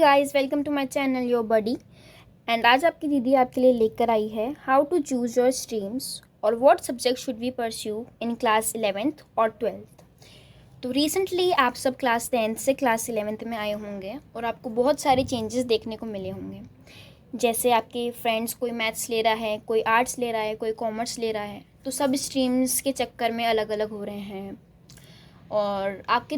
Guys, welcome to my channel your buddy. And आज आपकी दीदी आपके लिए लेकर आई है how to choose your streams और what subject should we pursue in class 11th और 12th। तो रिसेंटली आप सब क्लास 10th से क्लास 11th में आए होंगे और आपको बहुत सारे चेंजेस देखने को मिले होंगे। जैसे आपके फ्रेंड्स कोई मैथ्स ले रहा है, कोई आर्ट्स ले रहा है, कोई कॉमर्स ले रहा है, तो सब स्ट्रीम्स के चक्कर में अलग अलग हो रहे हैं। और आपके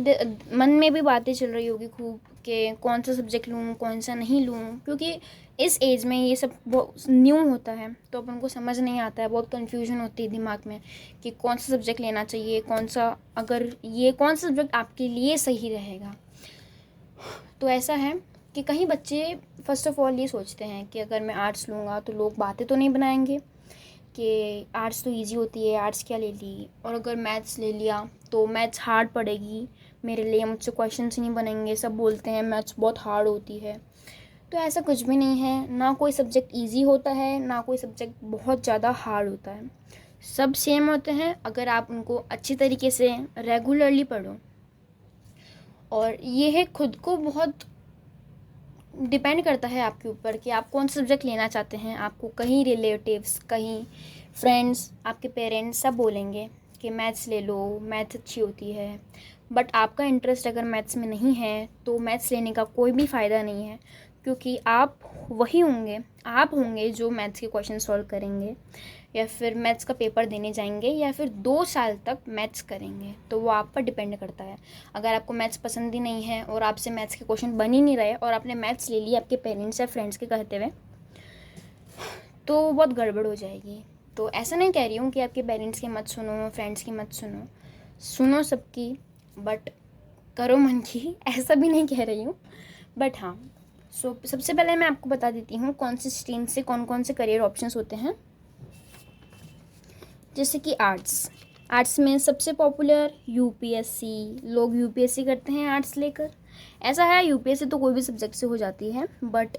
मन में भी बातें चल रही होगी खूब कि कौन सा सब्जेक्ट लूँ, कौन सा नहीं लूँ, क्योंकि इस एज में ये सब बहुत न्यू होता है तो अपन को समझ नहीं आता है, बहुत कन्फ्यूजन होती है दिमाग में कि कौन सा सब्जेक्ट लेना चाहिए, कौन सा सब्जेक्ट आपके लिए सही रहेगा। तो ऐसा है कि कहीं बच्चे फ़र्स्ट ऑफ़ ऑल ये सोचते हैं कि अगर मैं आर्ट्स लूँगा तो लोग बातें तो नहीं बनाएंगे कि आर्ट्स तो इजी होती है, आर्ट्स क्या ले ली, और अगर मैथ्स ले लिया तो मैथ्स हार्ड पड़ेगी मेरे लिए, मुझसे क्वेश्चंस नहीं बनेंगे, सब बोलते हैं मैथ्स बहुत हार्ड होती है। तो ऐसा कुछ भी नहीं है, ना कोई सब्जेक्ट इजी होता है, ना कोई सब्जेक्ट बहुत ज़्यादा हार्ड होता है। सब सेम होते हैं अगर आप उनको अच्छी तरीके से रेगुलरली पढ़ो। और ये है खुद को बहुत डिपेंड करता है आपके ऊपर कि आप कौन सा सब्जेक्ट लेना चाहते हैं। आपको कहीं रिलेटिव्स, कहीं फ्रेंड्स, आपके पेरेंट्स सब बोलेंगे कि मैथ्स ले लो, मैथ्स अच्छी होती है, बट आपका इंटरेस्ट अगर मैथ्स में नहीं है तो मैथ्स लेने का कोई भी फ़ायदा नहीं है, क्योंकि आप होंगे जो मैथ्स के क्वेश्चन सॉल्व करेंगे या फिर मैथ्स का पेपर देने जाएंगे या फिर 2 साल तक मैथ्स करेंगे। तो वो आप पर डिपेंड करता है। अगर आपको मैथ्स पसंद ही नहीं है और आपसे मैथ्स के क्वेश्चन बन ही नहीं रहे और आपने मैथ्स ले लिया आपके पेरेंट्स या फ्रेंड्स के कहते हुए, तो बहुत गड़बड़ हो जाएगी। तो ऐसा नहीं कह रही हूँ कि आपके पेरेंट्स की मत सुनो, फ्रेंड्स की मत सुनो, सुनो सबकी, बट करो मन की, ऐसा भी नहीं कह रही हूँ। बट हाँ, सबसे पहले मैं आपको बता देती हूँ कौन सी स्ट्रीम से कौन कौन से करियर ऑप्शंस होते हैं। जैसे कि आर्ट्स में सबसे पॉपुलर यूपीएससी, लोग यूपीएससी करते हैं आर्ट्स लेकर। ऐसा है, यूपीएससी तो कोई भी सब्जेक्ट से हो जाती है, बट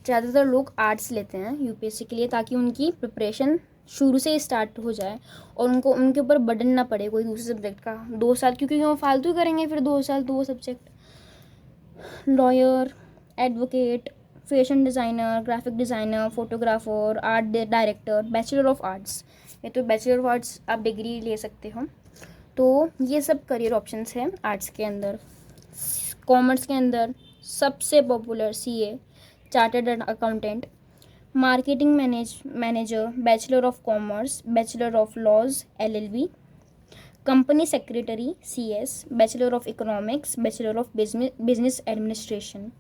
ज़्यादातर लोग आर्ट्स लेते हैं यूपीएससी के लिए, ताकि उनकी प्रिपरेशन शुरू से स्टार्ट हो जाए और उनके ऊपर बर्डन ना पड़े कोई दूसरे सब्जेक्ट का 2 साल, क्योंकि वो फालतू ही करेंगे फिर 2 साल तो वो subject. Lawyer, advocate, fashion designer, graphic designer, photographer, art director, bachelor of arts, ये तो बैचलर ऑफ आर्ट्स आप डिग्री ले सकते हो। तो ये सब करियर ऑप्शंस हैं आर्ट्स के अंदर। कॉमर्स के अंदर सबसे popular CA, chartered accountant, marketing manager, bachelor of commerce, bachelor of laws LLB, company secretary CS, bachelor of economics, bachelor of business administration.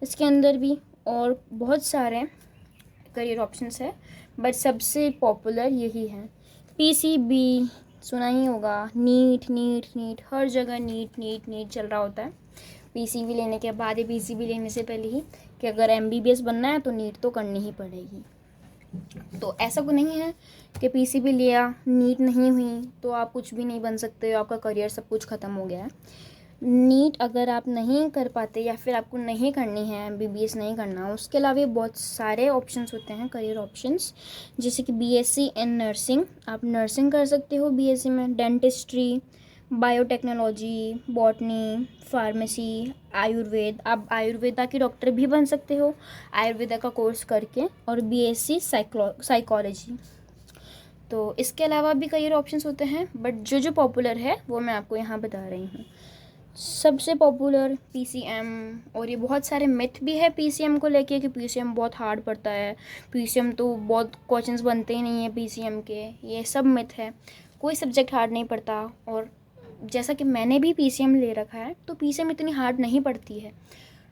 इसके अंदर भी और बहुत सारे करियर ऑप्शंस है, बट सबसे पॉपुलर यही है। पीसीबी सुना ही होगा, नीट हर जगह नीट चल रहा होता है। पीसीबी लेने के बाद ही, पीसीबी लेने से पहले ही, कि अगर एमबीबीएस बनना है तो नीट तो करनी ही पड़ेगी। तो ऐसा कुछ नहीं है कि पीसीबी लिया, नीट नहीं हुई तो आप कुछ भी नहीं बन सकते हो, आपका करियर सब कुछ ख़त्म हो गया है। नीट अगर आप नहीं कर पाते या फिर आपको नहीं करनी है, एमबीबीएस नहीं करना, उसके अलावा बहुत सारे ऑप्शंस होते हैं करियर ऑप्शंस। जैसे कि बीएससी इन नर्सिंग, आप नर्सिंग कर सकते हो बीएससी में, dentistry, biotechnology, botany, pharmacy, Ayurveda, आप आयुर्वेदा के डॉक्टर भी बन सकते हो आयुर्वेदा का कोर्स करके, और बीएससी साइकोलॉजी। तो इसके अलावा भी कई ऑप्शंस होते हैं, बट जो पॉपुलर है वो मैं आपको यहाँ बता रही हूँ। सबसे पॉपुलर पीसीएम, और ये बहुत सारे मिथ भी है पीसीएम को लेके कि पीसीएम बहुत हार्ड पड़ता है, पीसीएम तो बहुत क्वेश्चंस बनते ही नहीं है पीसीएम के, ये सब मिथ है। कोई सब्जेक्ट हार्ड नहीं पड़ता, और जैसा कि मैंने भी पीसीएम ले रखा है तो पीसीएम इतनी हार्ड नहीं पड़ती है,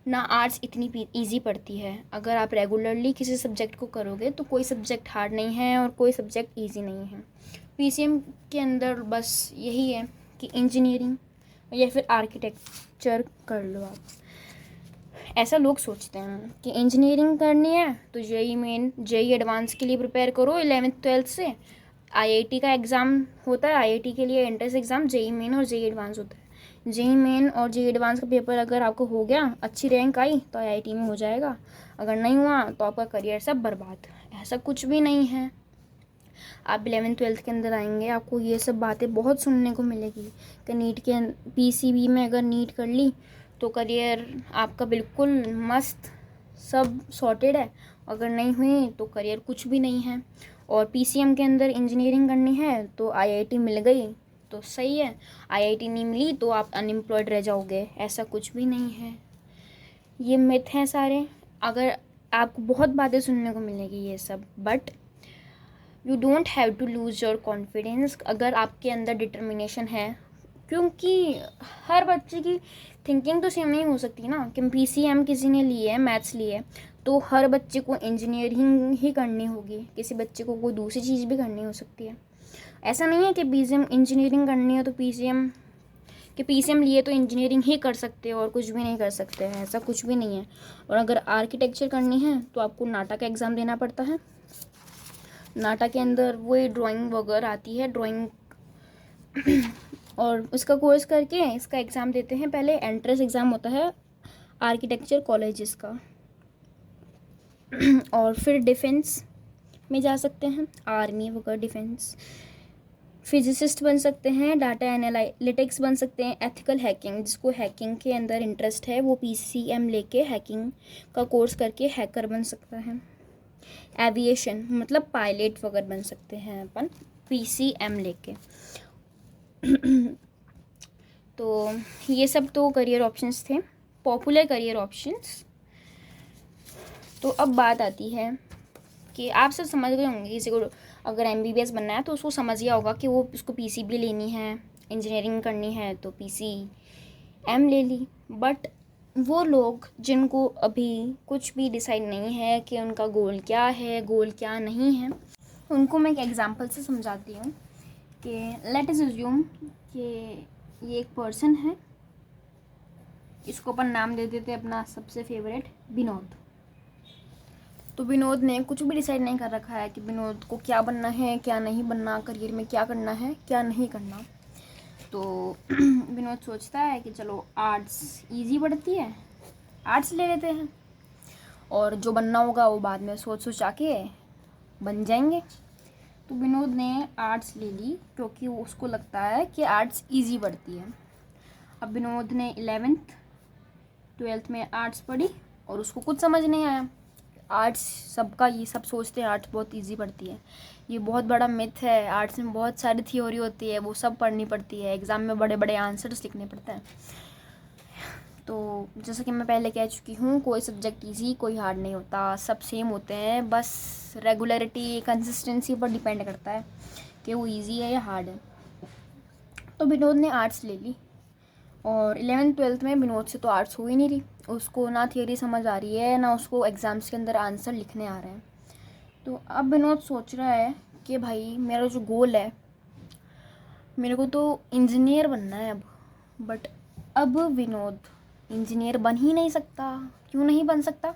ना आर्ट्स इतनी ईजी पड़ती है। अगर आप रेगुलरली किसी सब्जेक्ट को करोगे तो कोई सब्जेक्ट हार्ड नहीं है और कोई सब्जेक्ट ईजी नहीं है। पीसीएम के अंदर बस यही है कि इंजीनियरिंग या फिर आर्किटेक्चर कर लो आप। ऐसा लोग सोचते हैं कि इंजीनियरिंग करनी है तो जेई मेन, जेई एडवांस के लिए प्रिपेयर करो 11th 12th से। आईआईटी का एग्ज़ाम होता है, आईआईटी के लिए एंट्रेंस एग्ज़ाम जेई मेन और जेई एडवांस होता है। जेई मेन और जेई एडवांस का पेपर अगर आपको हो गया, अच्छी रैंक आई तो आईआईटी में हो जाएगा, अगर नहीं हुआ तो आपका करियर सब बर्बाद। ऐसा कुछ भी नहीं है। आप 11th 12th के अंदर आएंगे, आपको ये सब बातें बहुत सुनने को मिलेगी कि नीट के पीसीबी में अगर नीट कर ली तो करियर आपका बिल्कुल मस्त सब सॉर्टेड है। अगर नहीं हुई तो करियर कुछ भी नहीं है। और पीसीएम के अंदर इंजीनियरिंग करनी है तो आईआईटी मिल गई तो सही है, आईआईटी नहीं मिली तो आप अनएम्प्लॉयड रह जाओगे, ऐसा कुछ भी नहीं है। ये मिथ हैं सारे। अगर आपको बहुत बातें सुनने को मिलेगी ये सब, but you don't have to lose your confidence. अगर आपके अंदर डिटर्मिनेशन है, क्योंकि हर बच्चे की थिंकिंग तो सेम नहीं हो सकती ना। कि पीसीएम किसी ने ली है, मैथ्स ली है, तो हर बच्चे को इंजीनियरिंग ही करनी होगी, किसी बच्चे को कोई दूसरी चीज़ भी करनी हो सकती है। ऐसा नहीं है कि पीसीएम इंजीनियरिंग करनी है तो पीसीएम लिए तो इंजीनियरिंग ही कर सकते हो और कुछ भी नहीं कर सकते हैं, ऐसा कुछ भी नहीं है। और अगर आर्किटेक्चर करनी है तो आपको नाटा का एग्ज़ाम देना पड़ता है। नाटा के अंदर वही ड्राइंग वगैरह आती है, ड्राइंग और उसका कोर्स करके इसका एग्ज़ाम देते हैं। पहले एंट्रेंस एग्ज़ाम होता है आर्किटेक्चर कॉलेजेस का और फिर डिफेंस में जा सकते हैं, आर्मी वगैरह, डिफेंस। फिजिसिस्ट बन सकते हैं, डाटा एनालिटिक्स बन सकते हैं, एथिकल हैकिंग, जिसको हैकिंग के अंदर इंटरेस्ट है वो पीसीएम लेके हैकिंग का कोर्स करके हैकर बन सकता है। एविएशन मतलब पायलट वगैरह बन सकते हैं अपन पीसीएम लेके। तो ये सब तो करियर ऑप्शंस थे, पॉपुलर करियर ऑप्शंस। तो अब बात आती है कि आप सब समझ गए होंगे, किसी को अगर एमबीबीएस बनना है तो उसको समझ गया होगा कि वो उसको पीसीबी लेनी है, इंजीनियरिंग करनी है तो पीसीएम ले ली। बट वो लोग जिनको अभी कुछ भी डिसाइड नहीं है कि उनका गोल क्या है, गोल क्या नहीं है, उनको मैं एक एग्जांपल से समझाती हूँ कि लेट अस अज्यूम कि ये एक पर्सन है, इसको अपन नाम दे देते अपना सबसे फेवरेट विनोद। तो विनोद ने कुछ भी डिसाइड नहीं कर रखा है कि विनोद को क्या बनना है, क्या नहीं बनना, करियर में क्या करना है, क्या नहीं करना। तो विनोद सोचता है कि चलो आर्ट्स इजी पड़ती है, आर्ट्स ले लेते हैं और जो बनना होगा वो बाद में सोच सोचा के बन जाएंगे। तो विनोद ने आर्ट्स ले ली क्योंकि वो उसको लगता है कि आर्ट्स इजी पड़ती है। अब विनोद ने 11th 12th में आर्ट्स पढ़ी और उसको कुछ समझ नहीं आया। आर्ट्स सबका, ये सब सोचते हैं आर्ट्स बहुत इजी पड़ती है, ये बहुत बड़ा मिथ है। आर्ट्स में बहुत सारी थ्योरी होती है, वो सब पढ़नी पड़ती है, एग्ज़ाम में बड़े बड़े आंसर्स लिखने पड़ते हैं। तो जैसा कि मैं पहले कह चुकी हूँ, कोई सब्जेक्ट इजी कोई हार्ड नहीं होता, सब सेम होते हैं, बस रेगुलरिटी कंसिस्टेंसी पर डिपेंड करता है कि वो इजी है या हार्ड है। तो विनोद ने आर्ट्स ले ली और 11th 12th में विनोद से तो आर्ट्स हो ही नहीं रही, उसको ना थियरी समझ आ रही है ना उसको एग्ज़ाम्स के अंदर आंसर लिखने आ रहे हैं। तो अब विनोद सोच रहा है कि भाई मेरा जो गोल है, मेरे को तो इंजीनियर बनना है अब। बट अब विनोद इंजीनियर बन ही नहीं सकता। क्यों नहीं बन सकता?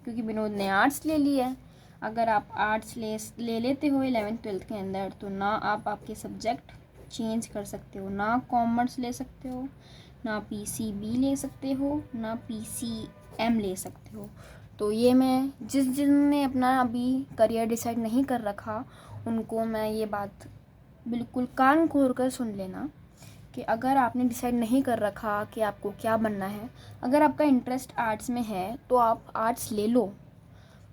क्योंकि विनोद ने आर्ट्स ले ली है। अगर आप आर्ट्स ले लेते हो 11th 12th के अंदर, तो ना आप आपके सब्जेक्ट चेंज कर सकते हो, ना कॉमर्स ले सकते हो, ना पीसीबी ले सकते हो, ना पीसीएम ले सकते हो। तो ये मैं जिनने अपना अभी करियर डिसाइड नहीं कर रखा, उनको मैं ये बात बिल्कुल कान खोल कर सुन लेना कि अगर आपने डिसाइड नहीं कर रखा कि आपको क्या बनना है, अगर आपका इंटरेस्ट आर्ट्स में है तो आप आर्ट्स ले लो।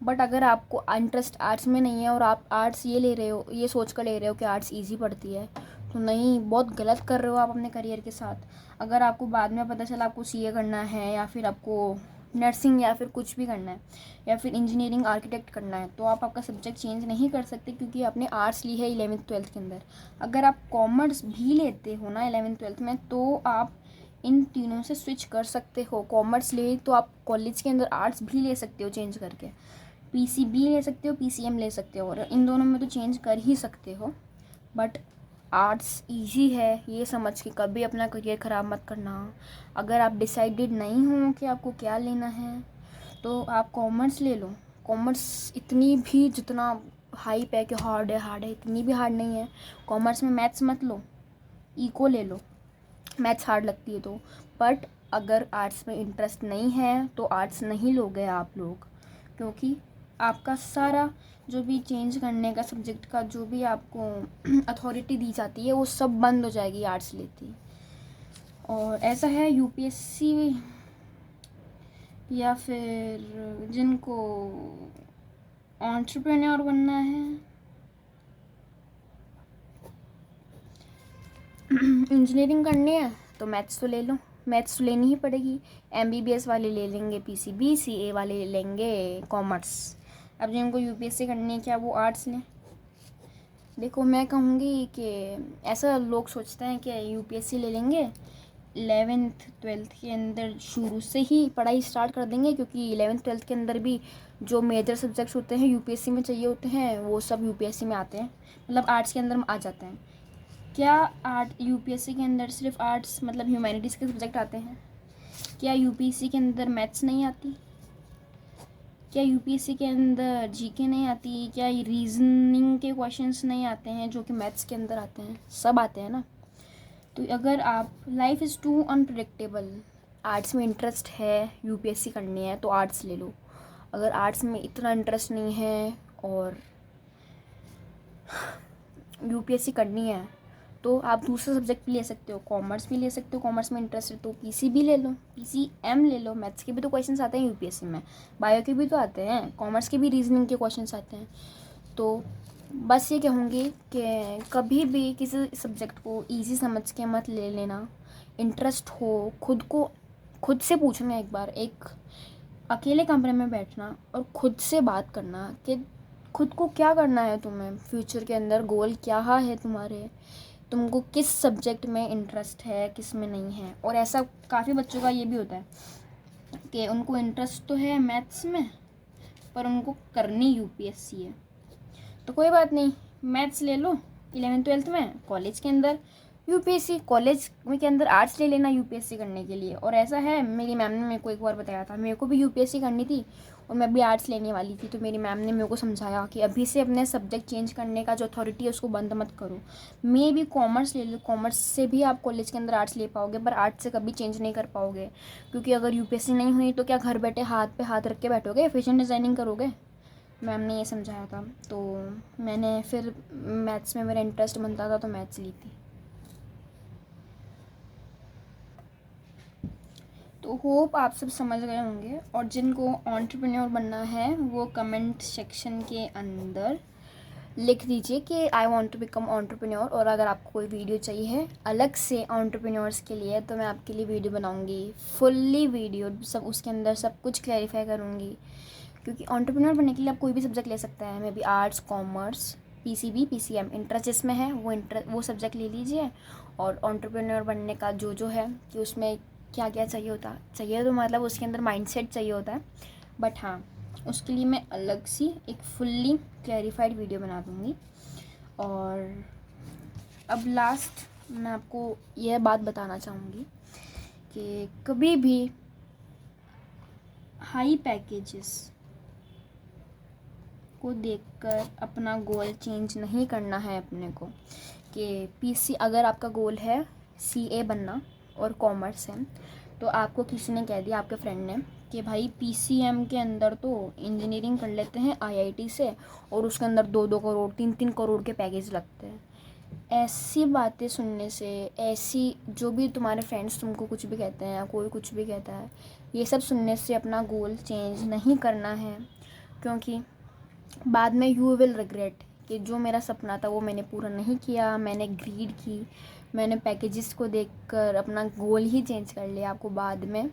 बट अगर आपको इंटरेस्ट आर्ट्स में नहीं है और आप आर्ट्स ये ले रहे हो, ये सोच कर ले रहे हो कि आर्ट्स इजी पड़ती है, तो नहीं, बहुत गलत कर रहे हो आप अपने करियर के साथ। अगर आपको बाद में पता चला आपको सीए करना है या फिर आपको नर्सिंग या फिर कुछ भी करना है या फिर इंजीनियरिंग आर्किटेक्ट करना है, तो आप आपका सब्जेक्ट चेंज नहीं कर सकते क्योंकि आपने आर्ट्स ली है 11th 12th के अंदर। अगर आप कॉमर्स भी लेते हो ना 11th 12th में, तो आप इन तीनों से स्विच कर सकते हो। कॉमर्स ले तो आप कॉलेज के अंदर आर्ट्स भी ले सकते हो चेंज करके, पीसीबी ले सकते हो, पीसीएम ले सकते हो, और इन दोनों में तो चेंज कर ही सकते हो। बट आर्ट्स इजी है ये समझ के कभी अपना करियर ख़राब मत करना। अगर आप डिसाइडेड नहीं हो कि आपको क्या लेना है तो आप कॉमर्स ले लो। कॉमर्स इतनी भी जितना हाइप है कि हार्ड है, इतनी भी हार्ड नहीं है। कॉमर्स में मैथ्स मत लो, इको ले लो, मैथ्स हार्ड लगती है तो। बट अगर आर्ट्स में इंटरेस्ट नहीं है तो आर्ट्स नहीं लोगे आप लोग, क्योंकि आपका सारा जो भी चेंज करने का सब्जेक्ट का जो भी आपको अथॉरिटी दी जाती है वो सब बंद हो जाएगी आर्ट्स लेती। और ऐसा है यूपीएससी या फिर जिनको एंटरप्रेन्योर बनना है, इंजीनियरिंग करनी है तो मैथ्स तो ले लो, मैथ्स तो लेनी ही पड़ेगी। एमबीबीएस वाले ले लेंगे पीसीबी, सीए वाले ले लेंगे कॉमर्स। अब जिनको यूपीएससी करनी है क्या वो आर्ट्स लें? देखो मैं कहूँगी कि ऐसा लोग सोचते हैं कि यूपीएससी ले लेंगे, 11th 12th के अंदर शुरू से ही पढ़ाई स्टार्ट कर देंगे, क्योंकि 11th 12th के अंदर भी जो मेजर सब्जेक्ट्स होते हैं यूपीएससी में चाहिए होते हैं वो सब यूपीएससी में आते हैं, मतलब आर्ट्स के अंदर आ जाते हैं। क्या यूपीएससी के अंदर सिर्फ आर्ट्स मतलब ह्यूमैनिटीज़ के सब्जेक्ट आते हैं? क्या यूपीएससी के अंदर मैथ्स नहीं आती? क्या यूपीएससी के अंदर जीके नहीं आती? क्या रीजनिंग के क्वेश्चंस नहीं आते हैं जो कि मैथ्स के अंदर आते हैं? सब आते हैं ना। तो अगर आप life is too unpredictable, arts में इंटरेस्ट है, यूपीएससी करनी है तो आर्ट्स ले लो। अगर आर्ट्स में इतना इंटरेस्ट नहीं है और यूपीएससी करनी है तो आप दूसरा सब्जेक्ट भी ले सकते हो, कॉमर्स भी ले सकते हो, कॉमर्स में इंटरेस्ट है तो पीसीबी ले लो, पीसीएम ले लो। मैथ्स के भी तो क्वेश्चंस आते हैं यूपीएससी में, बायो के भी तो आते हैं, कॉमर्स के भी रीजनिंग के क्वेश्चंस आते हैं। तो बस ये कहूँगी कि कभी भी किसी सब्जेक्ट को ईजी समझ के मत ले लेना। इंटरेस्ट हो, खुद से पूछना, एक बार एक अकेले कमरे में बैठना और खुद से बात करना कि खुद को क्या करना है, तुम्हें फ्यूचर के अंदर गोल क्या है तुम्हारे, तुमको किस सब्जेक्ट में इंटरेस्ट है, किस में नहीं है। और ऐसा काफ़ी बच्चों का ये भी होता है कि उनको इंटरेस्ट तो है मैथ्स में पर उनको करनी यूपीएससी है। तो कोई बात नहीं, मैथ्स ले लो 11th 12th में, कॉलेज के अंदर यूपीएससी, कॉलेज के अंदर आर्ट्स ले लेना यूपीएससी करने के लिए। और ऐसा है, मेरी मैम ने मेरे को एक बार बताया था, मेरे को भी यूपीएससी करनी थी और मैं भी आर्ट्स लेने वाली थी, तो मेरी मैम ने मेरे को समझाया कि अभी से अपने सब्जेक्ट चेंज करने का जो अथॉरिटी है उसको बंद मत करो। मैं भी कॉमर्स ले लो, कॉमर्स से भी आप कॉलेज के अंदर आर्ट्स ले पाओगे पर आर्ट्स से कभी चेंज नहीं कर पाओगे, क्योंकि अगर यूपीएससी नहीं हुई तो क्या घर बैठे हाथ पे हाथ रख के बैठोगे, फैशन डिज़ाइनिंग करोगे? मैम ने ये समझाया था। तो मैंने फिर मैथ्स में मेरा इंटरेस्ट बनता था तो मैथ्स ली थी। तो होप आप सब समझ गए होंगे। और जिनको एंटरप्रेन्योर बनना है वो कमेंट सेक्शन के अंदर लिख दीजिए कि I want to become entrepreneur. और अगर आपको कोई वीडियो चाहिए है अलग से एंटरप्रेन्योर्स के लिए तो मैं आपके लिए वीडियो बनाऊंगी, फुल्ली वीडियो, सब उसके अंदर सब कुछ क्लैरिफाई करूँगी। क्योंकि एंटरप्रेन्योर बनने के लिए आप कोई भी सब्जेक्ट ले सकते हैं, may be arts, commerce, PCB, PCM, interest जिसमें है वो सब्जेक्ट ले लीजिए। और एंटरप्रेन्योर बनने का जो है कि उसमें क्या क्या चाहिए तो मतलब उसके अंदर माइंडसेट चाहिए होता है। बट हाँ, उसके लिए मैं अलग सी एक फुल्ली क्लैरिफाइड वीडियो बना दूँगी। और अब लास्ट मैं आपको यह बात बताना चाहूँगी कि कभी भी हाई पैकेजेस को देखकर अपना गोल चेंज नहीं करना है अपने को। कि पीसी अगर आपका गोल है सीए बनना और कॉमर्स है तो आपको किसी ने कह दिया, आपके फ्रेंड ने, कि भाई पीसीएम के अंदर तो इंजीनियरिंग कर लेते हैं आईआईटी से और उसके अंदर 2-2 करोड़ 3-3 करोड़ के पैकेज लगते हैं। ऐसी बातें सुनने से, ऐसी जो भी तुम्हारे फ्रेंड्स तुमको कुछ भी कहते हैं या कोई कुछ भी कहता है, ये सब सुनने से अपना गोल चेंज नहीं करना है। क्योंकि बाद में यू विल रिग्रेट कि जो मेरा सपना था वो मैंने पूरा नहीं किया, मैंने ग्रीड की, मैंने पैकेजेस को देखकर अपना गोल ही चेंज कर लिया, आपको बाद में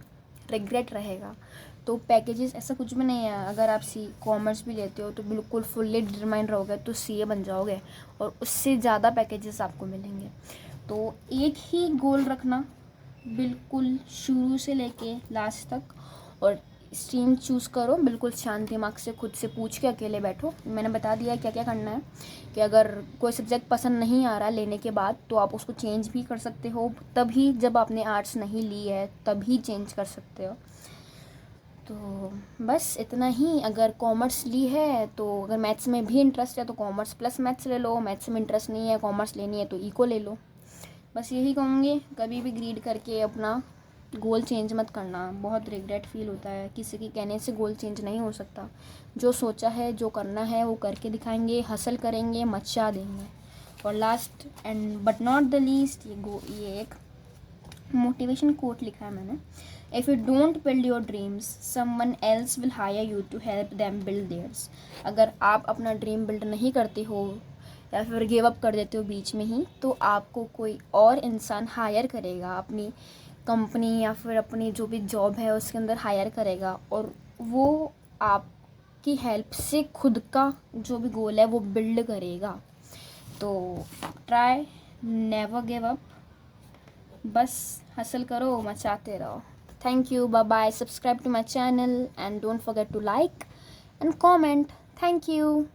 रिग्रेट रहेगा। तो पैकेजेस ऐसा कुछ भी नहीं है। अगर आप कॉमर्स भी लेते हो तो बिल्कुल फुल्ली डिटरमाइंड रहोगे तो सीए बन जाओगे और उससे ज़्यादा पैकेजेस आपको मिलेंगे। तो एक ही गोल रखना बिल्कुल शुरू से लेके लास्ट तक। और स्ट्रीम चूज़ करो बिल्कुल शांत दिमाग से, खुद से पूछ के अकेले बैठो। मैंने बता दिया क्या क्या करना है कि अगर कोई सब्जेक्ट पसंद नहीं आ रहा लेने के बाद तो आप उसको चेंज भी कर सकते हो, तभी जब आपने आर्ट्स नहीं ली है तभी चेंज कर सकते हो। तो बस इतना ही। अगर कॉमर्स ली है तो अगर मैथ्स में भी इंटरेस्ट है तो कॉमर्स प्लस मैथ्स ले लो, मैथ्स में इंटरेस्ट नहीं है, कॉमर्स लेनी है तो इको ले लो। बस यही कहूँगी, कभी भी ग्रीड करके अपना गोल चेंज मत करना, बहुत रिग्रेट फील होता है। किसी के कहने से गोल चेंज नहीं हो सकता। जो सोचा है, जो करना है वो करके दिखाएंगे, हसल करेंगे, मचा देंगे। और last and but not the least, ये एक मोटिवेशन कोट लिखा है मैंने if you don't build your dreams someone else will hire you to help them build theirs. अगर आप अपना ड्रीम बिल्ड नहीं करते हो या फिर गिव अप कर देते हो बीच में ही, तो आपको कोई और इंसान हायर करेगा, अपनी कंपनी या फिर अपनी जो भी जॉब है उसके अंदर हायर करेगा, और वो आपकी हेल्प से खुद का जो भी गोल है वो बिल्ड करेगा। तो ट्राई, नेवर गिव अप, बस हसल करो, मचाते रहो। Thank you. Bye bye. Subscribe to my channel and don't forget to like and comment. Thank you.